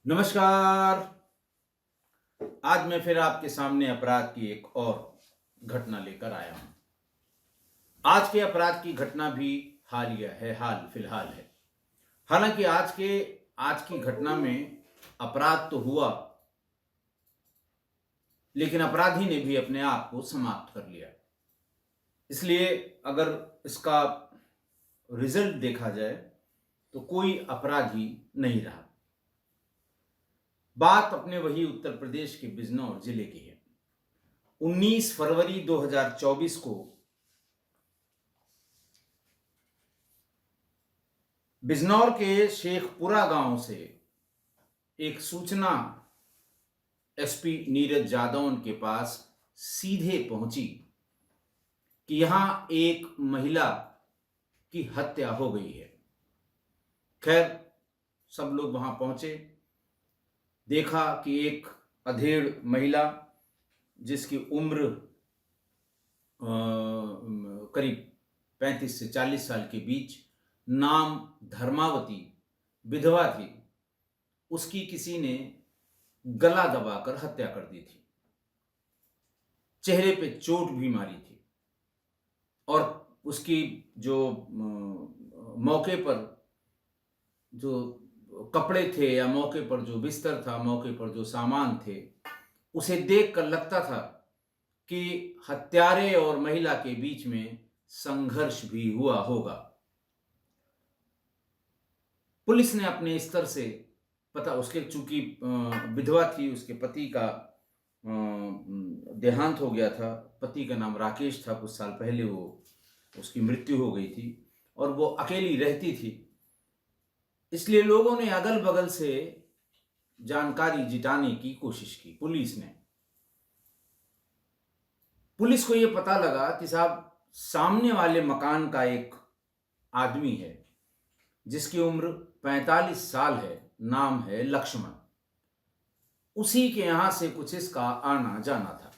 नमस्कार। आज मैं फिर आपके सामने अपराध की एक और घटना लेकर आया हूं। आज के अपराध की घटना भी हालिया है, हाल फिलहाल है। हालांकि आज की घटना में अपराध तो हुआ, लेकिन अपराधी ने भी अपने आप को समाप्त कर लिया। इसलिए अगर इसका रिजल्ट देखा जाए तो कोई अपराधी नहीं रहा। बात अपने वही उत्तर प्रदेश के बिजनौर जिले की है। 19 फरवरी 2024 को बिजनौर के शेखपुरा गांव से एक सूचना एसपी नीरज जादौन के पास सीधे पहुंची कि यहां एक महिला की हत्या हो गई है। खैर, सब लोग वहां पहुंचे, देखा कि एक अधेड़ महिला जिसकी उम्र करीब 35 से 40 साल के बीच, नाम धर्मावती, विधवा थी, उसकी किसी ने गला दबाकर हत्या कर दी थी। चेहरे पे चोट भी मारी थी और उसकी जो मौके पर जो कपड़े थे या मौके पर जो बिस्तर था, मौके पर जो सामान थे, उसे देखकर लगता था कि हत्यारे और महिला के बीच में संघर्ष भी हुआ होगा। पुलिस ने अपने स्तर से पता, उसके चूंकि विधवा थी, उसके पति का देहांत हो गया था। पति का नाम राकेश था। कुछ साल पहले उसकी मृत्यु हो गई थी और वो अकेली रहती थी। इसलिए लोगों ने अगल बगल से जानकारी जुटाने की कोशिश की। पुलिस को यह पता लगा कि साहब, सामने वाले मकान का एक आदमी है जिसकी उम्र 45 साल है, नाम है लक्ष्मण। उसी के यहां से कुछ इसका आना जाना था।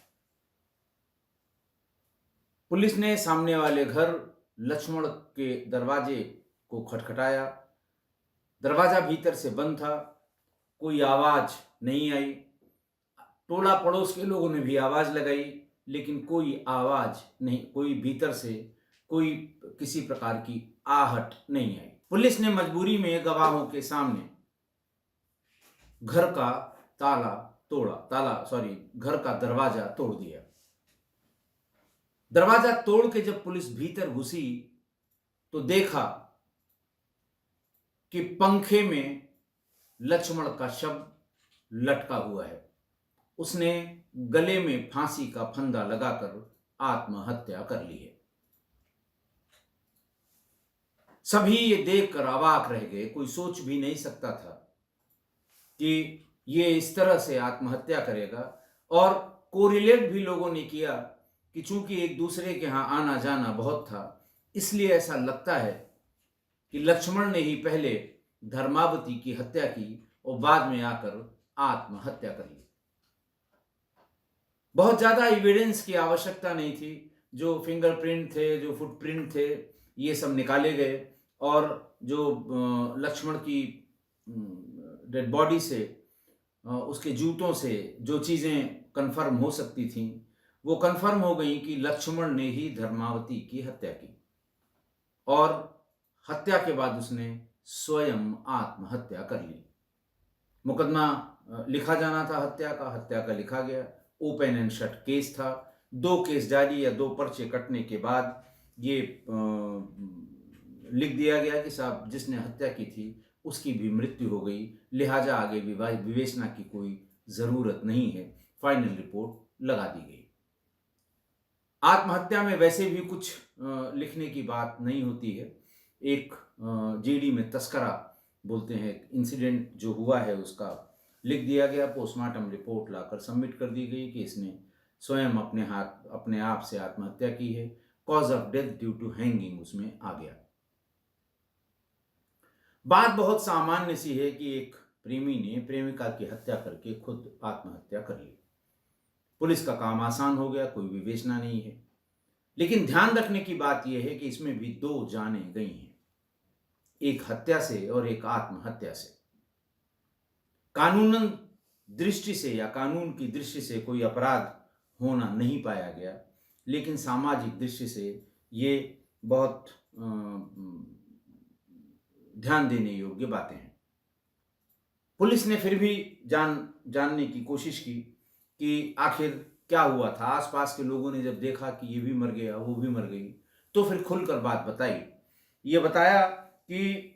पुलिस ने सामने वाले घर लक्ष्मण के दरवाजे को खटखटाया। दरवाजा भीतर से बंद था, कोई आवाज नहीं आई। टोला पड़ोस के लोगों ने भी आवाज लगाई, लेकिन कोई आवाज नहीं, कोई भीतर से कोई किसी प्रकार की आहट नहीं आई। पुलिस ने मजबूरी में गवाहों के सामने घर का घर का दरवाजा तोड़ दिया। दरवाजा तोड़ के जब पुलिस भीतर घुसी तो देखा कि पंखे में लक्ष्मण का शव लटका हुआ है। उसने गले में फांसी का फंदा लगाकर आत्महत्या कर ली है। सभी ये देखकर अवाक रह गए। कोई सोच भी नहीं सकता था कि ये इस तरह से आत्महत्या करेगा। और कोरिलेट भी लोगों ने किया कि चूंकि एक दूसरे के यहां आना जाना बहुत था, इसलिए ऐसा लगता है कि लक्ष्मण ने ही पहले धर्मावती की हत्या की और बाद में आकर आत्महत्या कर ली। बहुत ज्यादा एविडेंस की आवश्यकता नहीं थी। जो फिंगरप्रिंट थे, जो फुटप्रिंट थे, ये सब निकाले गए और जो लक्ष्मण की डेड बॉडी से, उसके जूतों से जो चीजें कंफर्म हो सकती थीं, वो कंफर्म हो गई कि लक्ष्मण ने ही धर्मावती की हत्या की। और हत्या के बाद उसने स्वयं आत्महत्या कर ली। मुकदमा लिखा जाना था हत्या का लिखा गया। ओपन एंड शट केस था। 2 केस डायरी या 2 पर्चे कटने के बाद ये लिख दिया गया कि साहब, जिसने हत्या की थी उसकी भी मृत्यु हो गई, लिहाजा आगे विवेचना की कोई जरूरत नहीं है। फाइनल रिपोर्ट लगा दी गई। आत्महत्या में वैसे भी कुछ लिखने की बात नहीं होती है। एक जीडी में तस्करा बोलते हैं, इंसिडेंट जो हुआ है उसका लिख दिया गया। पोस्टमार्टम रिपोर्ट लाकर सबमिट कर दी गई कि इसने स्वयं अपने आप से आत्महत्या की है। Cause of death due to hanging उसमें आ गया। बात बहुत सामान्य सी है कि एक प्रेमी ने प्रेमिका की हत्या करके खुद आत्महत्या कर ली। पुलिस का काम आसान हो गया, कोई विवेचना नहीं है। लेकिन ध्यान रखने की बात यह है कि इसमें भी 2 जानें गई हैं, एक हत्या से और एक आत्महत्या से। कानूनन दृष्टि से या कानून की दृष्टि से कोई अपराध होना नहीं पाया गया, लेकिन सामाजिक दृष्टि से ये बहुत ध्यान देने योग्य बातें हैं। पुलिस ने फिर भी जानने की कोशिश की कि आखिर क्या हुआ था। आसपास के लोगों ने जब देखा कि ये भी मर गया, वो भी मर गई, तो फिर खुलकर बात बताई। ये बताया कि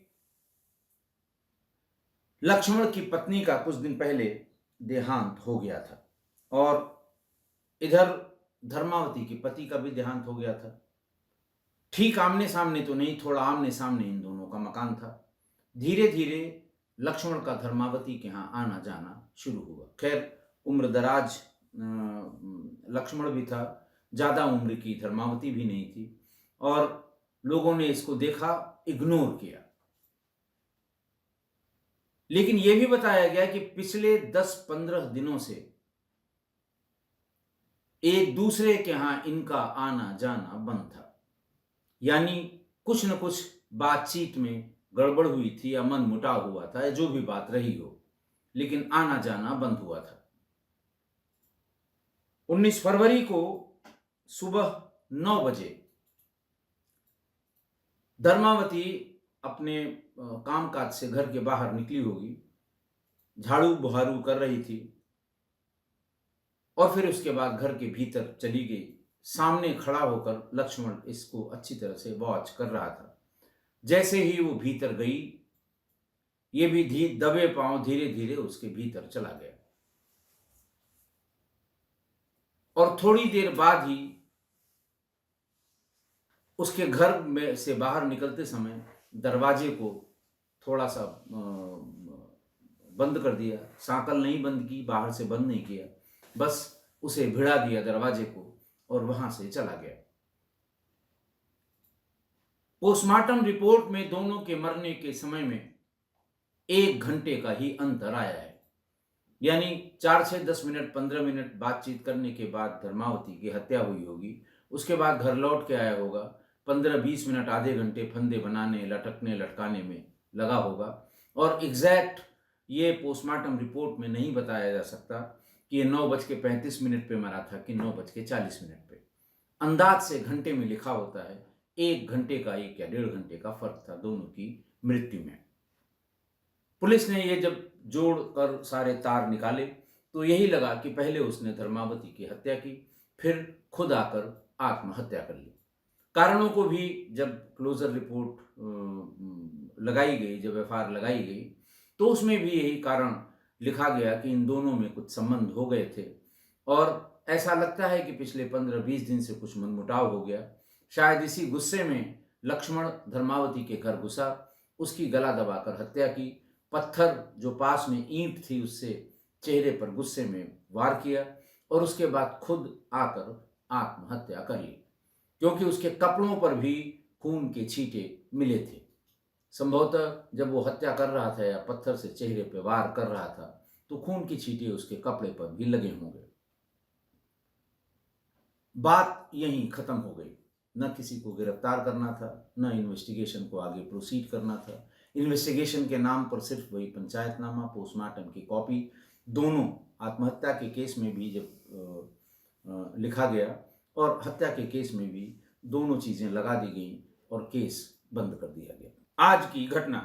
लक्ष्मण की पत्नी का कुछ दिन पहले देहांत हो गया था और इधर धर्मावती के पति का भी देहांत हो गया था। ठीक आमने सामने तो नहीं, थोड़ा आमने सामने इन दोनों का मकान था। धीरे धीरे लक्ष्मण का धर्मावती के यहाँ आना जाना शुरू हुआ। खैर उम्रदराज लक्ष्मण भी था, ज़्यादा उम्र की धर्मावती भी नहीं थी, और लोगों ने इसको देखा, इग्नोर किया। लेकिन यह भी बताया गया कि पिछले 10-15 दिनों से एक दूसरे के यहां इनका आना जाना बंद था। यानी कुछ न कुछ बातचीत में गड़बड़ हुई थी या मन मुटाव हुआ था, या जो भी बात रही हो, लेकिन आना जाना बंद हुआ था। 19 फरवरी को सुबह 9 बजे धर्मावती अपने कामकाज से घर के बाहर निकली होगी, झाड़ू बुहारू कर रही थी, और फिर उसके बाद घर के भीतर चली गई। सामने खड़ा होकर लक्ष्मण इसको अच्छी तरह से वॉच कर रहा था। जैसे ही वो भीतर गई, ये भी दबे पांव धीरे धीरे उसके भीतर चला गया, और थोड़ी देर बाद ही उसके घर में से बाहर निकलते समय दरवाजे को थोड़ा सा बंद कर दिया। सांकल नहीं बंद की, बाहर से बंद नहीं किया, बस उसे भिड़ा दिया दरवाजे को और वहां से चला गया। पोस्टमार्टम रिपोर्ट में दोनों के मरने के समय में 1 घंटे का ही अंतर आया है। यानी 4 से 10 मिनट 15 मिनट बातचीत करने के बाद धर्मावती की हत्या हुई होगी। उसके बाद घर लौट के आया होगा, 15-20 मिनट आधे घंटे फंदे बनाने, लटकने लटकाने में लगा होगा, और एग्जैक्ट ये पोस्टमार्टम रिपोर्ट में नहीं बताया जा सकता कि ये 9:35 पे मरा था कि 9:40 पे। अंदाज से घंटे में लिखा होता है। 1 घंटे का 1 या 1.5 घंटे का फर्क था दोनों की मृत्यु में। पुलिस ने ये जब जोड़कर सारे तार निकाले तो यही लगा कि पहले उसने धर्मावती की हत्या की, फिर खुद आकर आत्महत्या कर ली। कारणों को भी जब क्लोजर रिपोर्ट लगाई गई, जब एफआईआर लगाई गई, तो उसमें भी यही कारण लिखा गया कि इन दोनों में कुछ संबंध हो गए थे, और ऐसा लगता है कि पिछले 15-20 दिन से कुछ मनमुटाव हो गया। शायद इसी गुस्से में लक्ष्मण धर्मावती के घर घुसा, उसकी गला दबाकर हत्या की, पत्थर जो पास में ईंट थी उससे चेहरे पर गुस्से में वार किया, और उसके बाद खुद आकर आत्महत्या कर ली, क्योंकि उसके कपड़ों पर भी खून के छींटे मिले थे। संभवतः जब वो हत्या कर रहा था या पत्थर से चेहरे पर वार कर रहा था, तो खून की छींटे उसके कपड़े पर भी लगे होंगे। बात यहीं खत्म हो गई। न किसी को गिरफ्तार करना था, न इन्वेस्टिगेशन को आगे प्रोसीड करना था। इन्वेस्टिगेशन के नाम पर सिर्फ वही पंचायतनामा, पोस्टमार्टम की कॉपी, दोनों आत्महत्या के केस में भी जब लिखा गया और हत्या के केस में भी दोनों चीजें लगा दी गई और केस बंद कर दिया गया। आज की घटना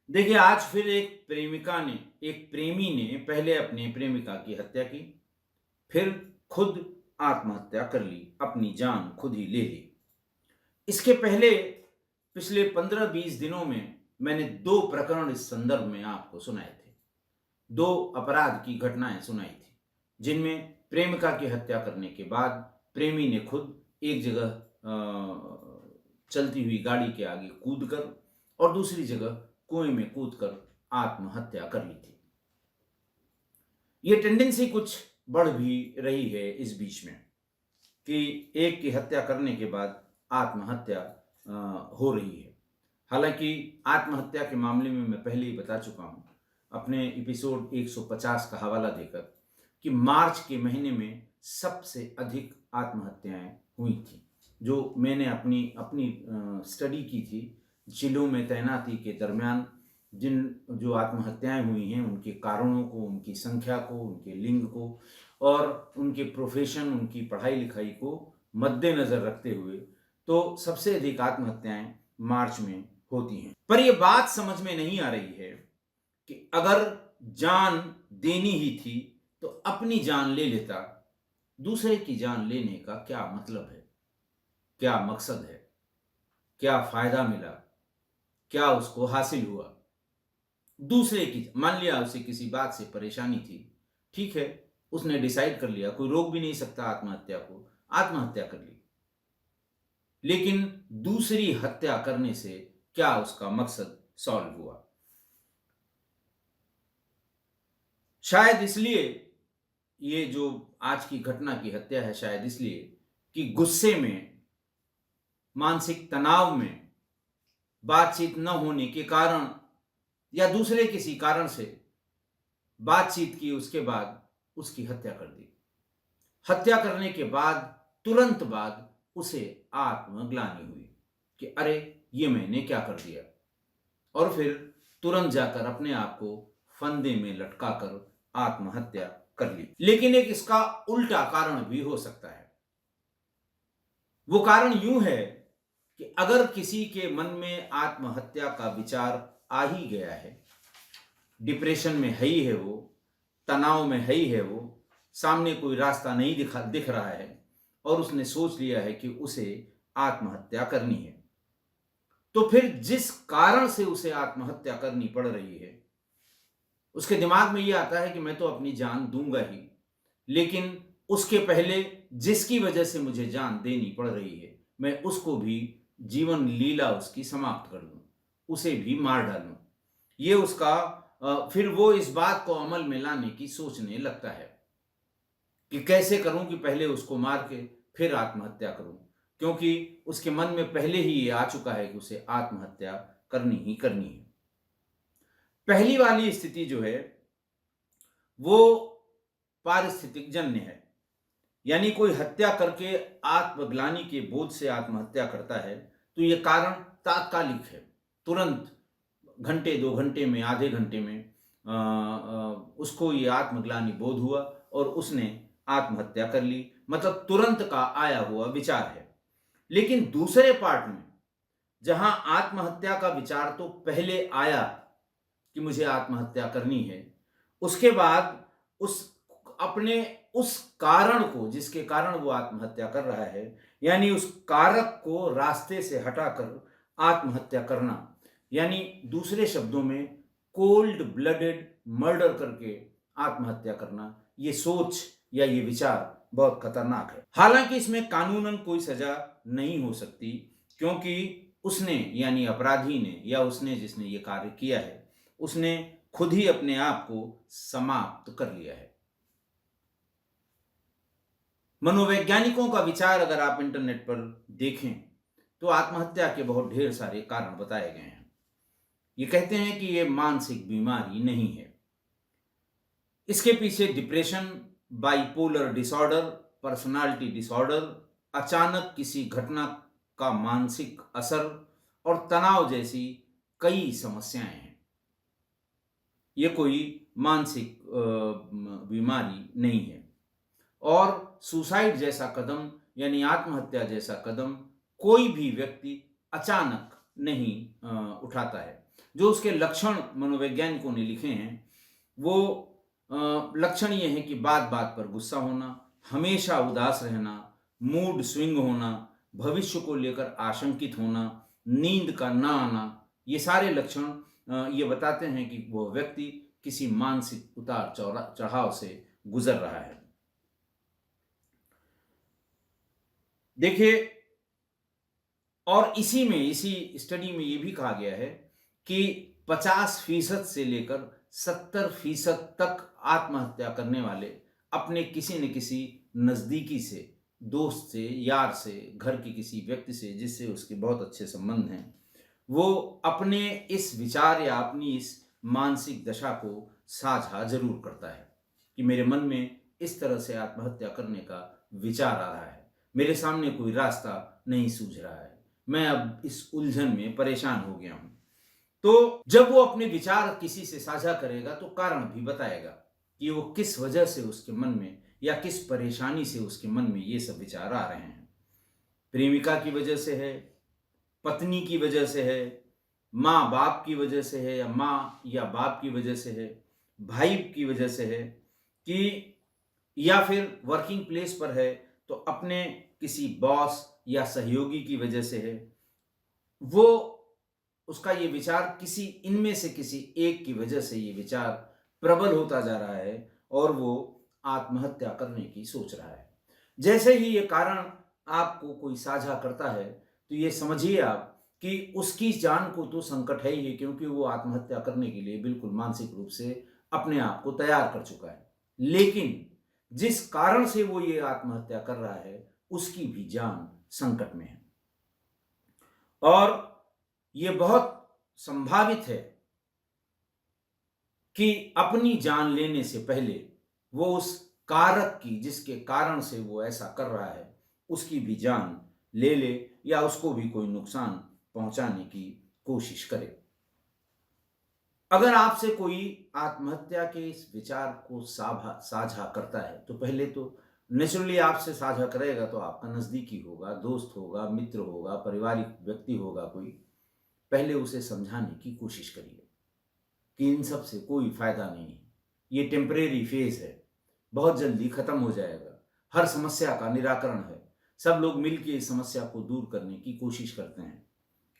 देखिए, आज फिर एक प्रेमी ने पहले अपने प्रेमिका की हत्या की, फिर खुद आत्महत्या कर ली, अपनी जान खुद ही ले ली। इसके पहले पिछले 15-20 दिनों में मैंने 2 प्रकरण इस संदर्भ में आपको सुनाए थे। 2 अपराध की घटनाएं सुनाई थी, जिनमें प्रेमिका की हत्या करने के बाद प्रेमी ने खुद एक जगह चलती हुई गाड़ी के आगे कूदकर और दूसरी जगह कुएं में कूदकर आत्महत्या कर ली थी। ये टेंडेंसी कुछ बढ़ भी रही है इस बीच में कि एक की हत्या करने के बाद आत्महत्या हो रही है। हालांकि आत्महत्या के मामले में मैं पहले ही बता चुका हूं अपने एपिसोड 150 का हवाला देकर कि मार्च के महीने में सबसे अधिक आत्महत्याएं हुई थी, जो मैंने अपनी स्टडी की थी जिलों में तैनाती के दरमियान जिन जो आत्महत्याएं हुई हैं उनके कारणों को, उनकी संख्या को, उनके लिंग को और उनके प्रोफेशन, उनकी पढ़ाई लिखाई को मद्देनजर रखते हुए तो सबसे अधिक आत्महत्याएं मार्च में होती हैं। पर यह बात समझ में नहीं आ रही है कि अगर जान देनी ही थी तो अपनी जान ले लेता, दूसरे की जान लेने का क्या मतलब है, क्या मकसद है, क्या फायदा मिला, क्या उसको हासिल हुआ। दूसरे की, मान लिया उसे किसी बात से परेशानी थी, ठीक है, उसने डिसाइड कर लिया, कोई रोक भी नहीं सकता आत्महत्या को, आत्महत्या कर ली। लेकिन दूसरी हत्या करने से क्या उसका मकसद सॉल्व हुआ? शायद इसलिए ये जो आज की घटना की हत्या है, शायद इसलिए कि गुस्से में, मानसिक तनाव में, बातचीत न होने के कारण या दूसरे किसी कारण से बातचीत की, उसके बाद उसकी हत्या कर दी। हत्या करने के बाद तुरंत बाद उसे आत्मग्लानि हुई कि अरे ये मैंने क्या कर दिया, और फिर तुरंत जाकर अपने आप को फंदे में लटकाकर आत्महत्या कर ली। लेकिन एक इसका उल्टा कारण भी हो सकता है। वो कारण यूं है कि अगर किसी के मन में आत्महत्या का विचार आ ही गया है, डिप्रेशन में है ही है वो, तनाव में है ही है वो, सामने कोई रास्ता नहीं दिख रहा है और उसने सोच लिया है कि उसे आत्महत्या करनी है, तो फिर जिस कारण से उसे आत्महत्या करनी पड़ रही है उसके दिमाग में ये आता है कि मैं तो अपनी जान दूंगा ही, लेकिन उसके पहले जिसकी वजह से मुझे जान देनी पड़ रही है मैं उसको भी जीवन लीला उसकी समाप्त कर दूं, उसे भी मार डालूं। ये उसका फिर वो इस बात को अमल में लाने की सोचने लगता है कि कैसे करूं कि पहले उसको मार के फिर आत्महत्या करूं, क्योंकि उसके मन में पहले ही ये आ चुका है कि उसे आत्महत्या करनी ही करनी है। पहली वाली स्थिति जो है वो पारिस्थितिक जन्य है, यानी कोई हत्या करके आत्मग्लानि के बोझ से आत्महत्या करता है तो ये कारण तात्कालिक है, तुरंत घंटे 2 घंटे में, आधे घंटे में उसको ये आत्मग्लानि बोध हुआ और उसने आत्महत्या कर ली, मतलब तुरंत का आया हुआ विचार है। लेकिन दूसरे पार्ट में जहां आत्महत्या का विचार तो पहले आया कि मुझे आत्महत्या करनी है, उसके बाद उस अपने उस कारण को, जिसके कारण वो आत्महत्या कर रहा है, यानी उस कारक को रास्ते से हटाकर आत्महत्या करना, यानी दूसरे शब्दों में कोल्ड ब्लडेड मर्डर करके आत्महत्या करना, ये सोच या ये विचार बहुत खतरनाक है। हालांकि इसमें कानूनन कोई सजा नहीं हो सकती, क्योंकि उसने, यानी अपराधी ने या उसने जिसने ये कार्य किया है, उसने खुद ही अपने आप को समाप्त कर लिया है। मनोवैज्ञानिकों का विचार अगर आप इंटरनेट पर देखें तो आत्महत्या के बहुत ढेर सारे कारण बताए गए हैं। ये कहते हैं कि ये मानसिक बीमारी नहीं है, इसके पीछे depression, bipolar disorder, personality disorder, अचानक किसी घटना का मानसिक असर और तनाव जैसी कई समस्याएं हैं। ये कोई मानसिक बीमारी नहीं है। और सुसाइड जैसा कदम, यानी आत्महत्या जैसा कदम कोई भी व्यक्ति अचानक नहीं उठाता है। जो उसके लक्षण मनोवैज्ञानिकों ने लिखे हैं वो लक्षण ये हैं कि बात बात पर गुस्सा होना, हमेशा उदास रहना, मूड स्विंग होना, भविष्य को लेकर आशंकित होना, नींद का ना आना, ये सारे लक्षण ये बताते हैं कि वह व्यक्ति किसी मानसिक उतार चढ़ाव से गुजर रहा है। देखिए, और इसी स्टडी में ये भी कहा गया है कि 50% से लेकर 70% तक आत्महत्या करने वाले अपने किसी न किसी नज़दीकी से, दोस्त से, यार से, घर के किसी व्यक्ति से जिससे उसके बहुत अच्छे संबंध हैं, वो अपने इस विचार या अपनी इस मानसिक दशा को साझा जरूर करता है कि मेरे मन में इस तरह से आत्महत्या करने का विचार आ रहा है, मेरे सामने कोई रास्ता नहीं सूझ रहा है, मैं अब इस उलझन में परेशान हो गया हूं। तो जब वो अपने विचार किसी से साझा करेगा तो कारण भी बताएगा कि वो किस वजह से उसके मन में या किस परेशानी से उसके मन में ये सब विचार आ रहे हैं। प्रेमिका की वजह से है, पत्नी की वजह से है, माँ बाप की वजह से है, या माँ या बाप की वजह से है, भाई की वजह से है, कि या फिर वर्किंग प्लेस पर है तो अपने किसी बॉस या सहयोगी की वजह से है। वो उसका ये विचार किसी इनमें से किसी एक की वजह से ये विचार प्रबल होता जा रहा है और वो आत्महत्या करने की सोच रहा है। जैसे ही ये कारण आपको कोई साझा करता है तो ये समझिए आप कि उसकी जान को तो संकट है ही, क्योंकि वो आत्महत्या करने के लिए बिल्कुल मानसिक रूप से अपने आप को तैयार कर चुका है। लेकिन जिस कारण से वो ये आत्महत्या कर रहा है उसकी भी जान संकट में है और ये बहुत संभावित है कि अपनी जान लेने से पहले वो उस कारक की, जिसके कारण से वो ऐसा कर रहा है, उसकी भी जान ले ले या उसको भी कोई नुकसान पहुंचाने की कोशिश करे। अगर आपसे कोई आत्महत्या के इस विचार को साझा करता है तो पहले तो नेचुरली आपसे साझा करेगा तो आपका नज़दीकी होगा, दोस्त होगा, मित्र होगा, पारिवारिक व्यक्ति होगा कोई। पहले उसे समझाने की कोशिश करिए कि इन सब से कोई फ़ायदा नहीं है, ये टेम्परेरी फेज़ है, बहुत जल्दी ख़त्म हो जाएगा। हर समस्या का निराकरण है, सब लोग मिल के इस समस्या को दूर करने की कोशिश करते हैं,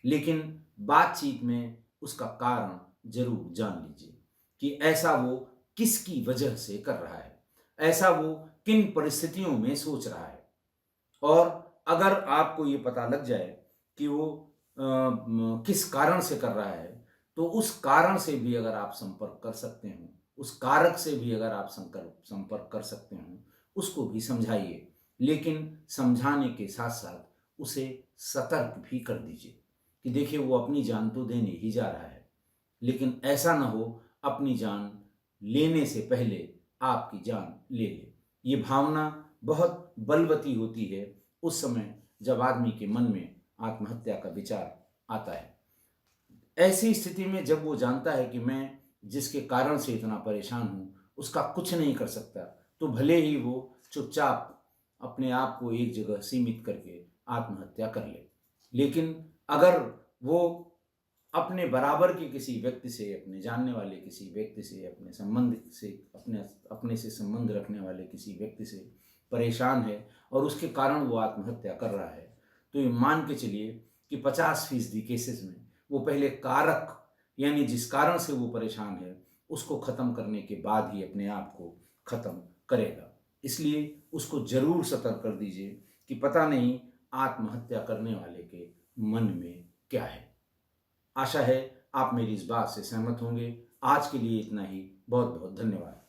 लेकिन बातचीत में उसका कारण ज़रूर जान लीजिए कि ऐसा वो किसकी वजह से कर रहा है, ऐसा वो किन परिस्थितियों में सोच रहा है। और अगर आपको ये पता लग जाए कि वो किस कारण से कर रहा है, तो उस कारण से भी अगर आप संपर्क कर सकते हो, उस कारक से भी अगर आप संपर्क कर सकते हो, उसको भी समझाइए। लेकिन समझाने के साथ-साथ उसे सतर्क भी कर दीजिए कि देखिए वो अपनी जान तो देने ही जा रहा है, लेकिन ऐसा ना हो अपनी जान लेने से पहले आपकी जान ले ले। ये भावना बहुत बलवती होती है उस समय जब आदमी के मन में आत्महत्या का विचार आता है। ऐसी स्थिति में जब वो जानता है कि मैं जिसके कारण से इतना परेशान हूँ, उसका कुछ नहीं कर सकता, तो भले ही वो चुपचाप अपने आप को एक जगह सीमित करके आत्महत्या कर ले। लेकिन अगर वो अपने बराबर के किसी व्यक्ति से, अपने जानने वाले किसी व्यक्ति से, अपने संबंधित से, अपने से संबंध रखने वाले किसी व्यक्ति से परेशान है और उसके कारण वो आत्महत्या कर रहा है, तो ये मान के चलिए कि 50% केसेस में वो पहले कारक, यानी जिस कारण से वो परेशान है, उसको ख़त्म करने के बाद ही अपने आप को ख़त्म करेगा। इसलिए उसको ज़रूर सतर्क कर दीजिए कि पता नहीं आत्महत्या करने वाले के मन में क्या है। आशा है आप मेरी इस बात से सहमत होंगे। आज के लिए इतना ही। बहुत बहुत धन्यवाद।